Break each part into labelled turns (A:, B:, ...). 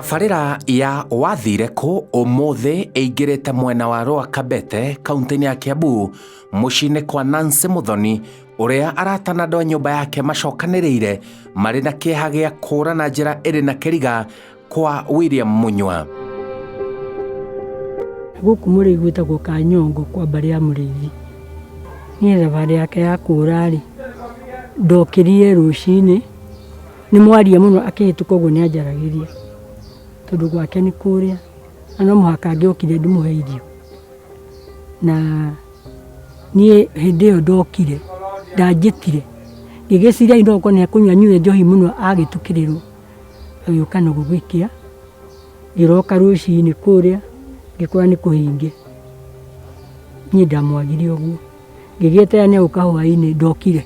A: Tabarĩra ya wathire kũ ũmũthĩ ĩingĩrĩte mwena wa Rwakabete kaunti-inĩ ya Kiambu mũciĩ-inĩ kwa Nancy Muthoni ũrĩa aratana andũ a nyũmba yake macokanĩrĩire marĩ na kĩeha gĩa kũũra na njĩra ĩrĩ na kĩriga kwa William Munywa.
B: Gũkũ mũrĩi gwĩtagwo Kanyongo kwa mbarĩ ya mũrĩithi. Niĩ thabarĩ yake ya kũũra-rĩ, ndokĩrire rũcinĩ nĩ mwaria mũno akĩhĩtũka ũguo nĩ anjaragĩria tondũ gwake nĩ kũrĩa na no mũhaka angĩokire ndĩmũhe irio. Na niĩ hĩndĩ ĩyo ndokire ndanjĩtire ngĩgĩciria indoko nĩ akũnyua nyue njohi mũno agĩtukĩrĩrwo agĩũka na gũgĩkia ngĩroka rũcinĩ kũrĩa ngĩkora nĩ kũhinge. Niĩ ndamwagire ũguo ngĩgĩeterania gũka hwaĩ-inĩ ndokire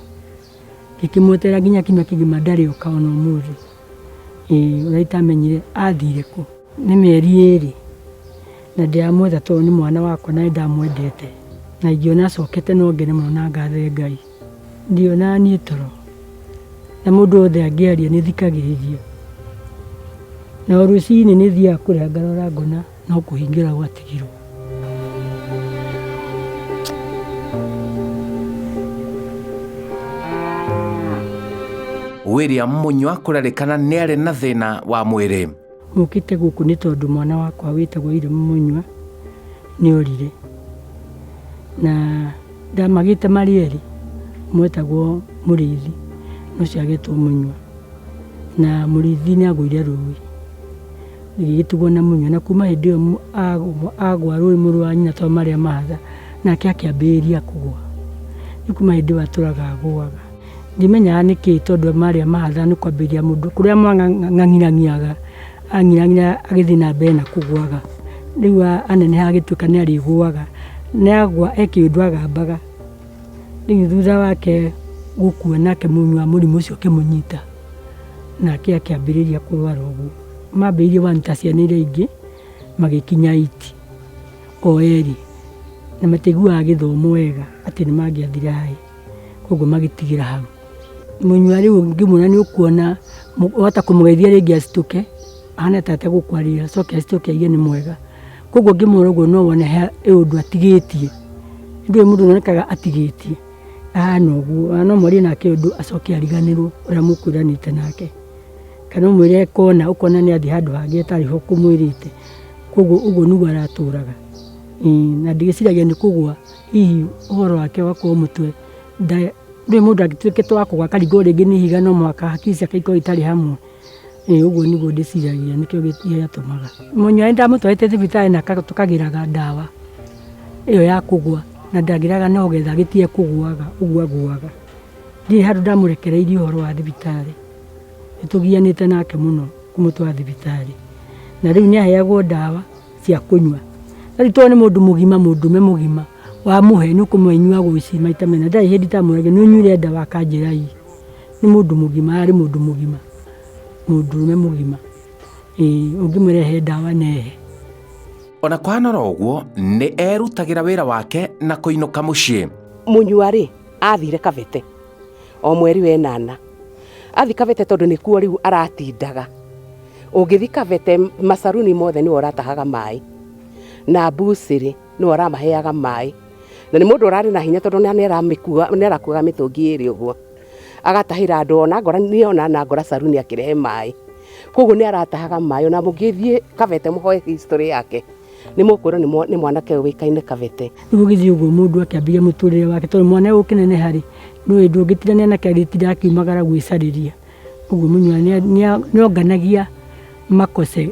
B: ngĩkĩmwetera nginya kinya kĩgima ndarĩ ũka ona ũmũthĩ. Ũrĩa itamenyire athire kũ. Nĩ mĩeri 2 na ndĩramwetha tondũ nĩ mwana wakwa na ndamwendete na ingĩona acokete no ngene mũno na ngathe Ngai. Ndiona niĩ toro na mũndũ wothe angĩaria nĩ thikagĩrĩria. Na rũcinĩ nĩ thiaga kũrĩa ngarora ngona no kũhingĩra gwatigirwo.
A: William Munywa kũrerĩkana nĩ arĩ na thĩna wa mwĩrĩ.
B: Mũkĩte gũkũ nĩ tondũ mwana wakwa wĩtagwo William Munywa nĩ orire. Na ndamagĩte marĩ erĩ, mwetagwo mũrĩithi ũcio agĩtwo Munywa na mũrĩithi nĩ agũire rũĩ gĩgĩtugwo na Munywa, na kuma hĩndĩ ĩyo agwa rũĩ mũrũ wa nyina tondũ marĩa mahatha nake akĩambĩrĩria kũgwa. Nĩ kuma hĩndĩ ĩyo atũraga agũaga. Ndimenyaga nĩkĩ tondũ marĩa mahatha nĩ kwambĩrĩria mũndũ kũrĩa mwang'ang'aniaga ang'ing'ania agĩthiĩ na mbere na kũgwaga. Rĩu aneneha agĩtuĩka nĩ arĩgũaga nĩ agwa ekĩũndũ agambaga. Rĩu thutha wake gũkua nake Munywa mũrimũ ũcio ũkĩmũnyita nake akĩambĩrĩria kũrwara ũguo. Mambĩrĩirie wani ta ciana iria ingĩ magĩkinya 8 o erĩ na matiguaga gĩthomo wega atĩ nĩ mangĩathire high, koguo magĩtigĩra hau. Munywa rĩu ngĩmuona nĩ ũkuona wahota kũmũgeithia rĩngĩ acitũke ahana ta ategũkwarĩra acoke acitũke aige nĩ mwega. Koguo ngĩmuona ũguo no wone ũndũ atigĩtie. Ndũĩ mũndũ nonekaga atigĩtie ahana ũguo no mwarie nake ũndũ acoke ariganĩrwo ũrĩa mũkwĩranĩte nake, kana ũmwĩre kona ũkona nĩ athiĩ handũ hangĩ atarĩ ho kũmwĩrĩte. Koguo ũguo nĩguo aratũraga. Na ndigĩciragia nĩ kũgwa hihi ũhoro wake wakorwo mũtwe ndũĩ mũndũ agĩtuĩkĩte wa kũgwa akaringwo rĩngĩ nĩ ihiga no mũhaka hakiri ciake ikorwo itarĩ hamwe. Ũguo nĩguo ndĩciragia nĩkĩo gĩatũmaga. Munywa nĩndamũtwarĩte thibitarĩ na tũkagĩraga ndawa ĩyo ya kũgwa na ndagĩraga no getha gĩtige kũgwaga ũguo agũaga. Ndirĩ handũ ndamũrekereirie ũhoro wa thibitarĩ. Nĩtũgianĩte nake mũno kũmũtwara thibitarĩ na rĩu nĩ aheagwo ndawa cia kũnyua. Rĩu tondũ nĩ mũndũ mũgima, mũndũme mũgima wamũhe nĩ ũkũmũnyua gũici maita mena. Ndarĩ hĩndĩ tamũrage nĩ ũnyuire ndawa akanjĩra ii. Nĩ mũndũ mũgima, arĩ mũndũ mũgima, mũndũme mũgima. Ũngĩmũrehe ndawa nehe.
A: Ona kũhanora ũguo nĩ erutagĩra wĩra wake na kũinũka mũciĩ.
C: Munywa-rĩ athire Kabete o mweri wa 8. Athi Kabete tondũ nĩkuo rĩu aratindaga. Ũngĩthi Kabete macaruni mothe nĩwe ũratahaga maĩ na mbucĩrĩ nĩwe ũramaheaga maĩ. Na nĩ mũndũ ũrarĩ na hinya tondũ nĩ arakuaga mĩtũngi 2 ũguo agatahĩra andũ ona ngora niona na ngora caruni akĩrehe maĩ. Koguo nĩ aratahaga maĩ. Ona mũngĩthiĩ Kabete mũhoe history yake nĩ mũkwĩrwo nĩ mwanake ũĩkaine Kabete. Rĩu
B: ũgĩthiĩ ũguo mũndũ akĩambia mũtũrĩre wake tondũ mwana ũyũ ũkĩneneha-rĩ nĩũĩ ndũngĩtirania nake agĩtira akiumagara gwĩcarĩria. Ũguo Munywa nĩonganagia makose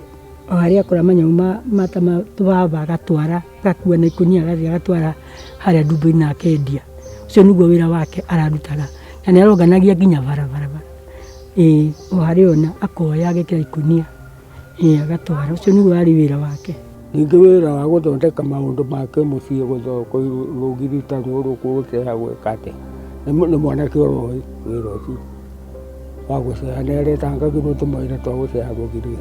B: o harĩa akora manyamũ matũbaba agatwara agakua na ikũnia agathiĩ agatwara harĩa ndumbo-inĩ akendia. Ũcio nĩguo wĩra wake ararutaga na nĩ aronganagia nginya barabara. O harĩa ona akoya agekĩra ikũnia agatwara. Ũcio nĩguo warĩ wĩra wake.
D: Ningĩ wĩra wa gũthondeka maũndũ make mũciĩ rũgiri rũrũ gũceha gwĩka atĩ nĩ mwanake ũroĩ wĩra ũcio wa gũceha. Nĩ aretangagĩrwo tũmawĩra twa gũceha rũgiri.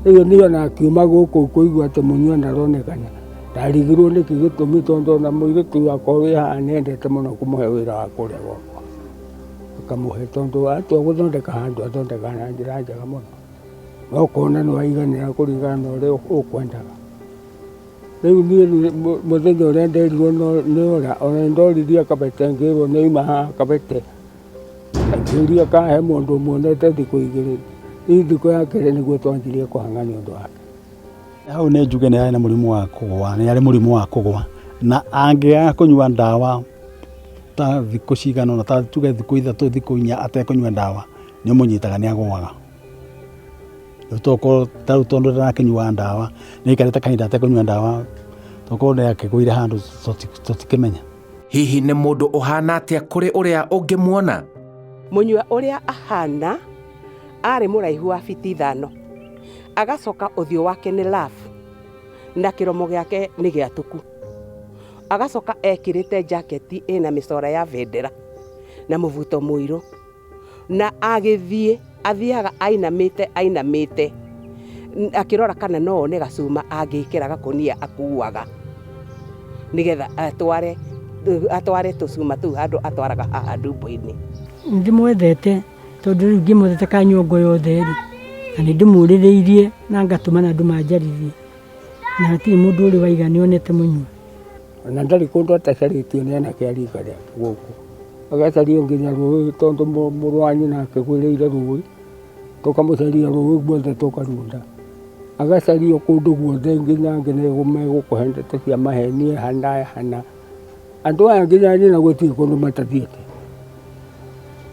D: Rĩu niĩ ona akiuma gũkũ kũigua atĩ Munywa ndaronekana ndarigirwo nĩkĩ gĩtũmi tondũ ona mũirĩtu wakwa wĩ haha nĩendete mũno kũmũhe wĩra wa kũrĩa gwakwa. Akamũhe tondũ atua gũthondeka handũ athondekaga na njĩra njega mũno. Okona no aiganira kuringana na uria ukwendaga. Riu ni muthenya uria nderirwo ni ora ona ndoririe Kabete ngirwo ni ima Kabete. Ngiria kahe mundu muonete thiku igiri. Thiku ya kere niguo twanjirie kuhang'ania undu wake.
E: Hau nĩ njuge nĩ arĩ na mũrimũ wa kũgwa, nĩ arĩ mũrimũ wa kũgwa, na angĩaga kũnyua ndawa ta thikũ cigana ũna, ta tuge thikũ ithatũ thikũ inya atekũnyua ndawa nĩ ũmũnyitaga nĩ agũaga. Rĩu tokorwo ta rĩu tondũ ndarakĩnyua ndawa nĩ aikarĩte kahinda atekũnyua ndawa, tokorwo nĩ akĩgũire handũ tũtikĩmenya.
A: Hihi nĩ mũndũ ũhana atĩa kũrĩ ũrĩa ũngĩmuona?
C: Mũnyua ũrĩa ahana arĩ mũraihu wa biti 5, agacoka ũthiũ wake nĩ lafu na kĩromo gĩake nĩ gĩatuku, agacoka ekĩrĩte jaketi ĩna mĩcora ya bendera na mũbuto mũirũ, na athiaga ainamĩte akĩrora kana no nĩ gacuma angĩkĩra gakũnia akuaga nĩgetha atware tũcuma tũu handũ atwaraga haha ndumbo-inĩ.
B: Ndimwethete tondũ rĩu ngĩmwethete kanyongo yothe rĩ, na nĩ ndĩmũrĩrĩirie na ngatũma na andũ manjarithie, na hatirĩ mũndũ ũrĩ waiga nĩ onete mũnyua.
D: Na ndarĩ kũndũ atacarĩtio nĩ anake a rika rĩake gũkũ, agacario nginya rũĩ tondũ mũrũ wa nyina akĩgwĩrĩire rũĩ, tũkamũcaria rũĩ guothe tũkarunda, agacario kũndũ guothe nginya megũkũhe ndeto cia maheni hana. Andũ aya nginya nyina gũtirĩ kũndũ matathiĩte,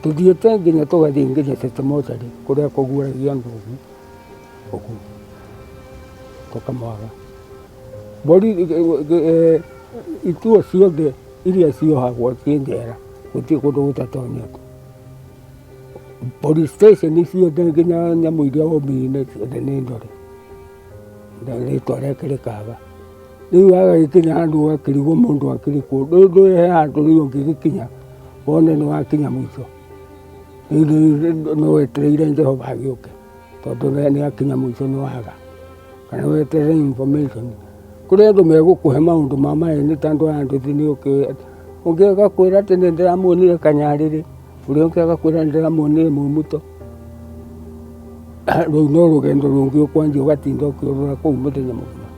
D: tuthiĩte nginya tũgathiĩ nginya Cecimochari kũrĩa kũguũragia ndũgu ũguo tũkamwaga. Ituo ciothe iria ciohagwo ciĩ njera gũtirĩ kũndũ gũtatonyetwo. Police station ciothe nginya nyamũ iria wombiri-inĩ ciothe nĩ ndore, rĩtwa rĩake rĩkaga. Rĩu agagĩkinya handũ ũgakĩrigwo mũndũ akĩrĩ kũ, ndũhe handũ rĩu ũngĩgĩkinya wone nĩ wakinya mũico. Rĩu no wetereire Jehova agĩũke tondũ nĩ akinya mũico nĩ waga, kana weterere information. Kũrĩ andũ megũkũhe maũndũ ma maheni ta andũ aya nduthi nĩ ũkĩoĩ, ũngĩ agakwĩra atĩ nĩ ndĩramuonire Kanyarĩrĩ, ũrĩa ũngĩ agakwĩra nĩ ndĩramuonire Mũmuto. Rĩu no rũgendo rũngĩ ũkwanjia ũgatinda ũkĩũrũra kũu mũthenya mũgima.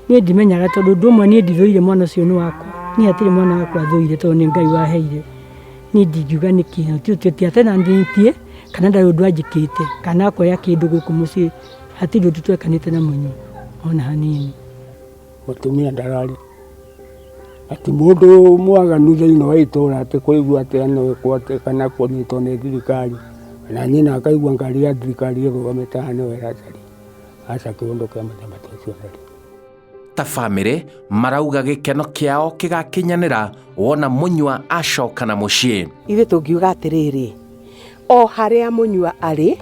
B: Niĩ ndimenyaga tondũ ũndũ ũmwe niĩ ndithũire mwana ũcio nĩ wakwa, niĩ hatirĩ mwana wakwa thũire tondũ nĩ Ngai waheire. Niĩ ndingiuga nĩkĩ, tũtiatenanĩtie kana ndarĩ ũndũ anjĩkĩte kana akoya kĩndũ gũkũ mũciĩ, hatirĩ ũndũ twekanĩte na mũnyua ona hanini.
D: Mũtumia ndararĩ atĩ mũndũ mwaganu thĩinĩ wa itũũra atĩ kũigua atĩ anekwo atĩ kana kũnyitwo nĩ thirikari, na nyina akaigua ngari ya thirikari ĩrũgamĩte haha nĩwe ĩracaria. Aca kĩũndũ kĩa mũthemba ta ũcio ndarĩ.
A: Ta bamĩrĩ marauga gĩkeno kĩao kĩgakinyanĩra wona Mũnyua acoka na mũciĩ.
C: Ithuĩ tũngiuga atĩrĩrĩ, o harĩa Mũnyua arĩ,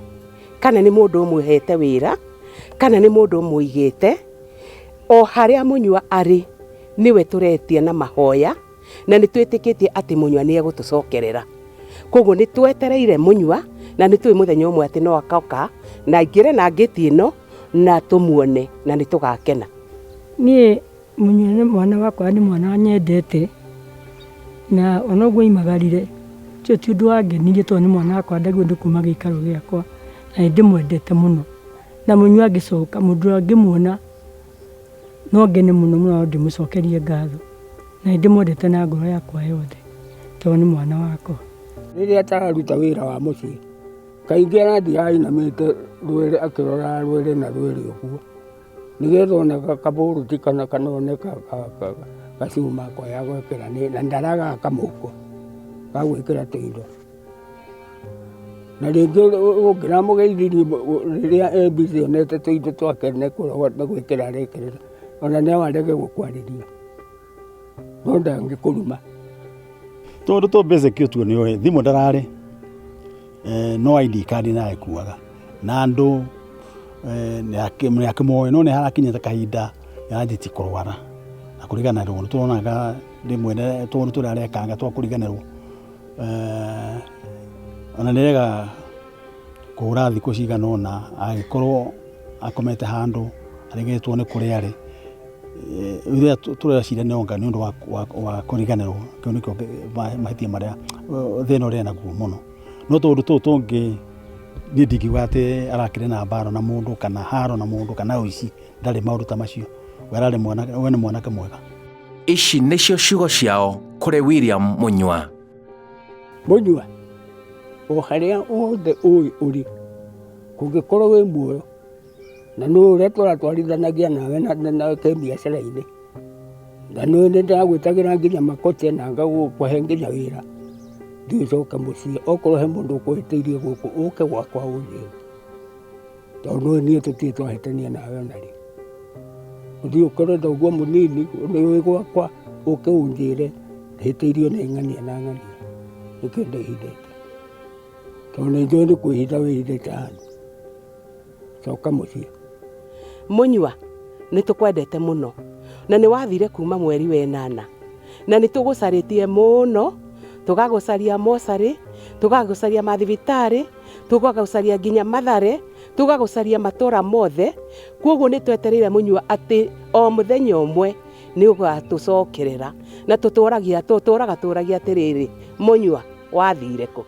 C: kana nĩ mũndũ ũmwĩhete wĩra, kana nĩ mũndũ ũmũigĩte, o harĩa Mũnyua arĩ niwe tũretia na mahoya, na nĩ twĩtĩkĩtie atĩ Mũnyua nĩ egũtũcokerera. Koguo nĩ twetereire Mũnyua na nĩ tũĩ mũthenya ũmwe atĩ no akoka na aingĩre na ngĩti ĩno na tũmuone na nĩ tũgakena.
B: Niĩ Mũnyua nĩ mwana wakwa, nĩ mwana nyendete, na ona ũguo aimagarire ũcio ti ũndũ wangenirie tondũ nĩ mwana wakwa ndaigua ũndũ kuma gĩikaro gĩakwa, na nĩ ndĩmwendete mũno. Na Mũnyua angĩcoka mũndũ ũrĩa angĩmuona no ngene mũno mũno, ndĩmũcokerie ngatho, na nĩ ndĩmwendete na ngoro yakwa yothe tondũ nĩ mwana wakwa.
D: Rĩrĩa atararuta wĩra wa mũciĩ kaingĩ arathiĩ ainamĩte rwere akĩrora rwere na rwere ũguo, nĩgetha ona kabũrũti kana one gacuma akoya gwĩkĩra, na ndaraga kamũhuko ga gwĩkĩra tũindo. Na rĩngĩ ũngĩramũgeithirie rĩrĩa e busy onete tũindo twake nĩ gwĩkĩra arekĩrĩra, ona no arege gũkwarĩria no ndangĩkũruma.
E: Tondũ to basic ũtuo nĩ oĩ, thimũ ndararĩ, no ID card nĩ akuaga, na andũ nĩ akĩmoĩ, no nĩ harakinyĩte kahinda yanjĩtie kũrwara na kũriganĩrwo. Nĩ tuonaga rĩmwe tũndũ tũrĩa arekanga twa kũriganĩrwo, ona nĩrega kũra thikũ cigana ũna agĩkorwo akomete handũ aregetwo nĩ kũrĩa arĩ. Rĩrĩa tũreciria nĩ onga nĩ ũndũ wa kũriganĩrwo, kĩu nĩkĩo mahĩtia marĩa thĩna ũrĩa naguo mũno. No tondũ tũtũ tũngĩ niĩ ndingiuga atĩ arakĩrĩ na mbaro na mũndũ kana haro na mũndũ kana ũici, ndarĩ maũndũ ta macio. We nĩ mwanake mwega.
A: Ici nĩcio ciugo ciao kũrĩ William Munyua.
D: Munyua, o harĩa othe ũrĩ, kũngĩkorwo wĩ muoyo na nĩ ũrĩa tũratwarithanagia nawe na kĩbiacara-inĩ, na nĩ ndagwĩtagĩra nginya makoti na ngagũkũhe nginya wĩra, ndiũcoke mũciĩ. Okorwo he mũndũ ũkũhĩtĩirie gũkũ, ũke gwakwa ũnjĩre, tondũ niĩ tũtirĩ twahĩtania nawe ona rĩ. Ũthiĩ ũkorwo thoguo mũnini nĩ wĩ gwakwa, ũke ũnjĩre hĩtĩirio nĩ ng'ania na ng'ania, nĩkĩo ndĩhithĩte, tondũ nĩ njũĩ nĩ kwĩhitha wĩhithĩte handũ. Coka mũciĩ.
C: Munyua, nĩ tũkwendete mũno na nĩ wathire kuma mweri wa 8 na nĩ tũgũcarĩtie mũno, tũgagũcaria mocarĩ, tũgagũcaria mathibitarĩ, tũgagũcaria nginya Mathare, tũgagũcaria matũra mothe. Kwoguo nĩ twetereire Munyua atĩ o mũthenya ũmwe nĩ ũgatũcokerera na tũtũraga atĩrĩrĩ, Munyua wathire kũ?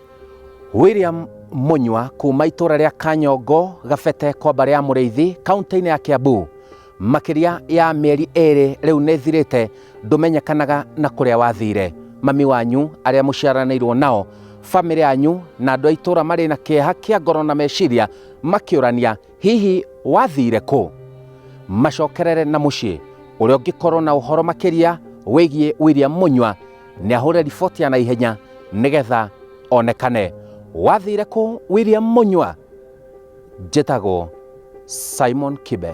A: William Munyua kuma itũra rĩa Kanyongo Gabete Kwamba ya Mũrĩithi kaunti-inĩ ya Kiambu, makĩria ya mĩeri 2 rĩu nĩ thirĩte ndũmenyekanaga na kũrĩa wathire. Mami wanyu arĩa mũciaranĩirwo nao, famĩlĩ yanyu na andũ a itũra marĩ na kĩeha kĩa ngoro na meciria makĩũrania hihi wathire kũ? Macokerere na mũciĩ. Ũrĩa ũngĩkorwo na ũhoro makĩria wĩgiĩ William Munyua nĩ ahũre riboti ya naihenya nĩgetha onekane. Wathire kũ William Munyua? Njĩtagwo Simon Kibe.